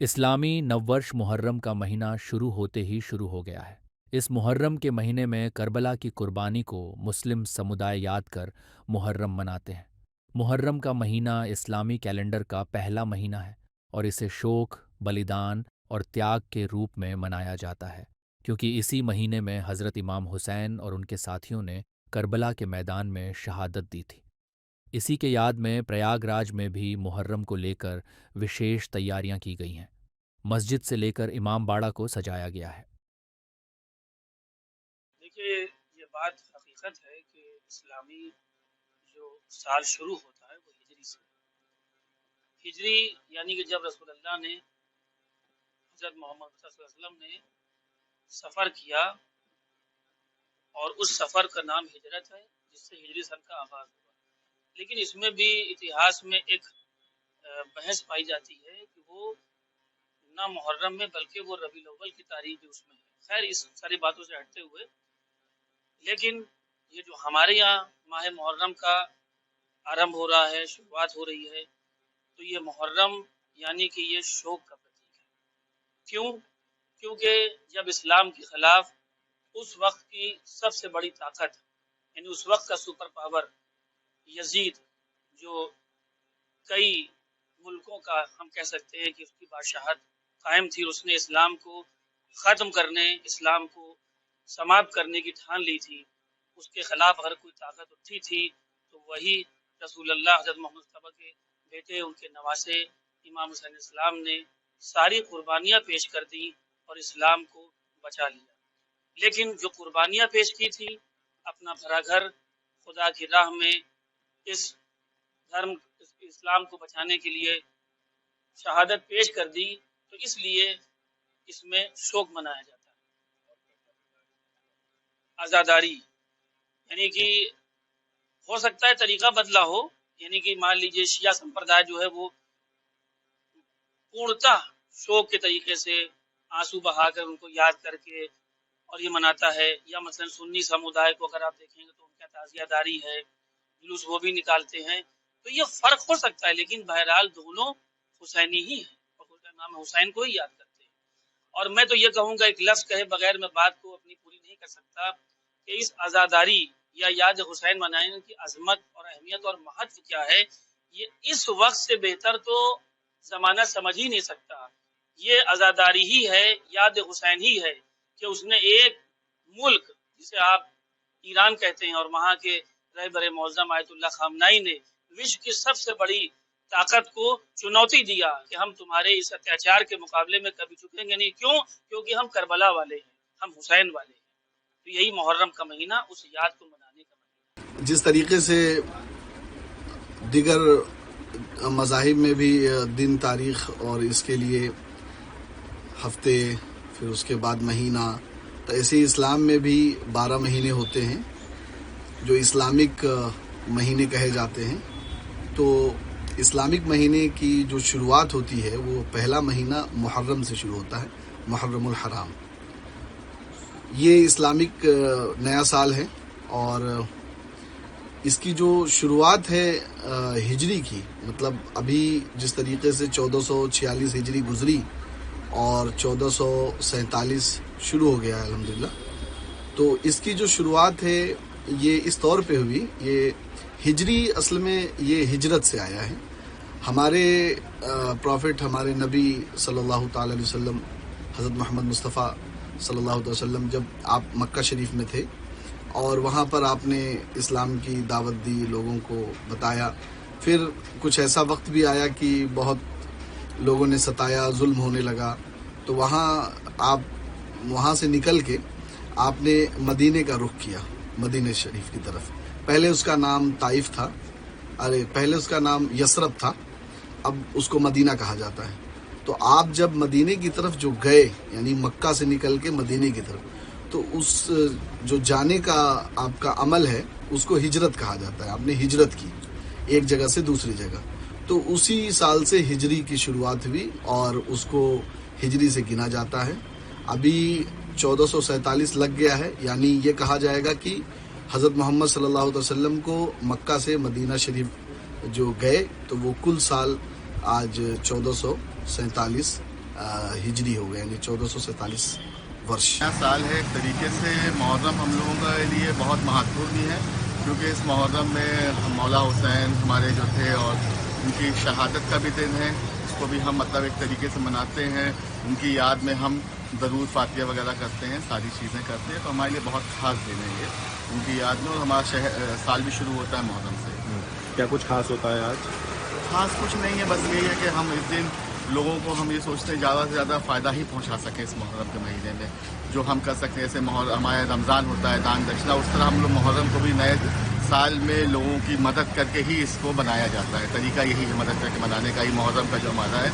اسلامی نوورش محرم کا مہینہ شروع ہوتے ہی شروع ہو گیا ہے۔ اس محرم کے مہینے میں کربلا کی قربانی کو مسلم سمدائے یاد کر محرم مناتے ہیں۔ محرم کا مہینہ اسلامی کیلنڈر کا پہلا مہینہ ہے اور اسے شوق، بلیدان اور تیاگ کے روپ میں منایا جاتا ہے، کیونکہ اسی مہینے میں حضرت امام حسین اور ان کے ساتھیوں نے کربلا کے میدان میں شہادت دی تھی۔ اسی کے یاد میں پریاگ راج میں بھی محرم کو لے کر وشیش تیاریاں کی گئی ہیں۔ مسجد سے لے کر امام باڑہ کو سجایا گیا ہے۔ دیکھیے، یہ بات حقیقت ہے کہ اسلامی جو سال شروع ہوتا ہے وہ ہجری سے، ہجری یعنی کہ جب رسول اللہ نے، حضرت محمد صلی اللہ علیہ وسلم نے سفر کیا، اور اس سفر کا نام ہجرت ہے، جس سے ہجری سن کا آغاز ہوا۔ لیکن اس میں بھی اتہاس میں ایک بحث پائی جاتی ہے کہ وہ نہ محرم میں بلکہ وہ ربیع الاول کی تاریخ اس میں ہے۔ خیر، اس ساری باتوں سے ہٹتے ہوئے، لیکن یہ جو ہمارے یہاں ماہ محرم کا آرمبھ ہو رہا ہے، شروعات ہو رہی ہے، تو یہ محرم یعنی کہ یہ شوق کا پرتیک ہے۔ کیوں؟ کیونکہ جب اسلام کے خلاف اس وقت کی سب سے بڑی طاقت، یعنی اس وقت کا سپر پاور یزید، جو کئی ملکوں کا ہم کہہ سکتے ہیں کہ اس کی بادشاہت قائم تھی، اس نے اسلام کو ختم کرنے، اسلام کو سماپت کرنے کی ٹھان لی تھی، اس کے خلاف اگر کوئی طاقت اٹھی تھی تو وہی رسول اللہ حضرت محمد مصطفیٰ کے بیٹے، ان کے نواسے امام حسین السلام نے ساری قربانیاں پیش کر دی اور اسلام کو بچا لیا۔ لیکن جو قربانیاں پیش کی تھی، اپنا بھرا گھر خدا کی راہ میں اس دھرم اسلام کو بچانے کے لیے شہادت پیش کر دی، تو اس لیے اس میں شوق منایا جاتا ہے۔ عزاداری یعنی کہ ہو سکتا ہے طریقہ بدلا ہو، یعنی کہ مان لیجئے شیعہ سمپردائے جو ہے وہ پورنتا شوق کے طریقے سے آنسو بہا کر ان کو یاد کر کے اور یہ مناتا ہے، یا مثلا سنی سمودائے کو اگر آپ دیکھیں گے تو ان کا تعزیہ داری ہے، جلوس وہ بھی نکالتے ہیں، تو یہ فرق ہو سکتا ہے، لیکن بہرحال دونوں حسینی ہی ہیں اور امام حسین کو ہی یاد کرتے ہیں۔ اور میں تو یہ کہوں گا، ایک لفظ کہے بغیر میں بات کو اپنی پوری نہیں کر سکتا، کہ اس عزاداری یا یاد حسین منانے کی عظمت اور اہمیت اور مہتو کیا ہے، یہ اس وقت سے بہتر تو زمانہ سمجھ ہی نہیں سکتا۔ یہ عزاداری ہی ہے، یاد حسین ہی ہے، کہ اس نے ایک ملک جسے آپ ایران کہتے ہیں اور وہاں کے رہبر معظم آیت اللہ خامنائی نے وشو کی سب سے بڑی طاقت کو چنوتی دیا کہ ہم تمہارے اس اتیاچار کے مقابلے میں کبھی جھکیں گے نہیں۔ کیوں؟ کیونکہ ہم کربلا والے ہیں، ہم حسین والے ہیں۔ تو یہی محرم کا مہینہ اس یاد کو منانے کا مہینہ۔ جس طریقے سے دیگر مذاہب میں بھی دن، تاریخ اور اس کے لیے ہفتے، پھر اس کے بعد مہینہ، تو ایسے اسلام میں بھی 12 مہینے ہوتے ہیں جو اسلامک مہینے کہے جاتے ہیں۔ تو اسلامک مہینے کی جو شروعات ہوتی ہے وہ پہلا مہینہ محرم سے شروع ہوتا ہے، محرم الحرام۔ یہ اسلامک نیا سال ہے، اور اس کی جو شروعات ہے ہجری کی، مطلب ابھی جس طریقے سے 1446 ہجری گزری اور 1447 شروع ہو گیا ہے الحمدللہ، تو اس کی جو شروعات ہے یہ اس طور پہ ہوئی۔ یہ ہجری اصل میں یہ ہجرت سے آیا ہے۔ ہمارے پروفٹ، ہمارے نبی صلی اللہ تعالی علیہ وسلم، حضرت محمد مصطفیٰ صلی اللہ علیہ وسلم، جب آپ مکہ شریف میں تھے اور وہاں پر آپ نے اسلام کی دعوت دی، لوگوں کو بتایا، پھر کچھ ایسا وقت بھی آیا کہ بہت لوگوں نے ستایا، ظلم ہونے لگا، تو وہاں سے نکل کے آپ نے مدینے کا رخ کیا، مدینہ شریف کی طرف۔ پہلے اس کا نام طائف تھا، پہلے اس کا نام یثرب تھا، اب اس کو مدینہ کہا جاتا ہے۔ تو آپ جب مدینے کی طرف جو گئے، یعنی مکہ سے نکل کے مدینے کی طرف، تو اس جو جانے کا آپ کا عمل ہے اس کو ہجرت کہا جاتا ہے۔ آپ نے ہجرت کی ایک جگہ سے دوسری جگہ، تو اسی سال سے ہجری کی شروعات ہوئی اور اس کو ہجری سے گنا جاتا ہے۔ ابھی 1447 لگ گیا ہے، یعنی یہ کہا جائے گا کہ حضرت محمد صلی اللہ علیہ وسلم کو مکہ سے مدینہ شریف جو گئے تو وہ کل سال آج 1447 ہجری ہو گئے، یعنی 1447 ورش۔ نیا سال ہے، ایک طریقے سے محرم ہم لوگوں کے لیے بہت مہتوپورن بھی ہے، کیونکہ اس محرم میں مولا حسین ہمارے جو تھے اور ان کی شہادت کا بھی دن ہے، اس کو بھی ہم مطلب ایک طریقے سے مناتے ہیں، ان کی یاد میں ہم درود فاتحہ وغیرہ کرتے ہیں، ساری چیزیں کرتے ہیں، تو ہمارے لیے بہت خاص دن ہے یہ ان کی یاد میں، اور ہمارا سال بھی شروع ہوتا ہے محرم سے۔ کیا کچھ خاص ہوتا ہے آج؟ خاص کچھ نہیں ہے، بس یہی ہے کہ ہم اس دن لوگوں کو ہم یہ سوچتے ہیں زیادہ سے زیادہ فائدہ ہی پہنچا سکیں اس محرم کے مہینے میں، جو ہم کر سکتے ہیں، جیسے ہمارے رمضان ہوتا ہے دان دکشنا، اس طرح ہم لوگ محرم کو بھی نئے سال میں لوگوں کی مدد کر کے ہی اس کو بنایا جاتا ہے، طریقہ یہی ہے مدد کر کے منانے کا، ہی محرم کا جو ہمارا ہے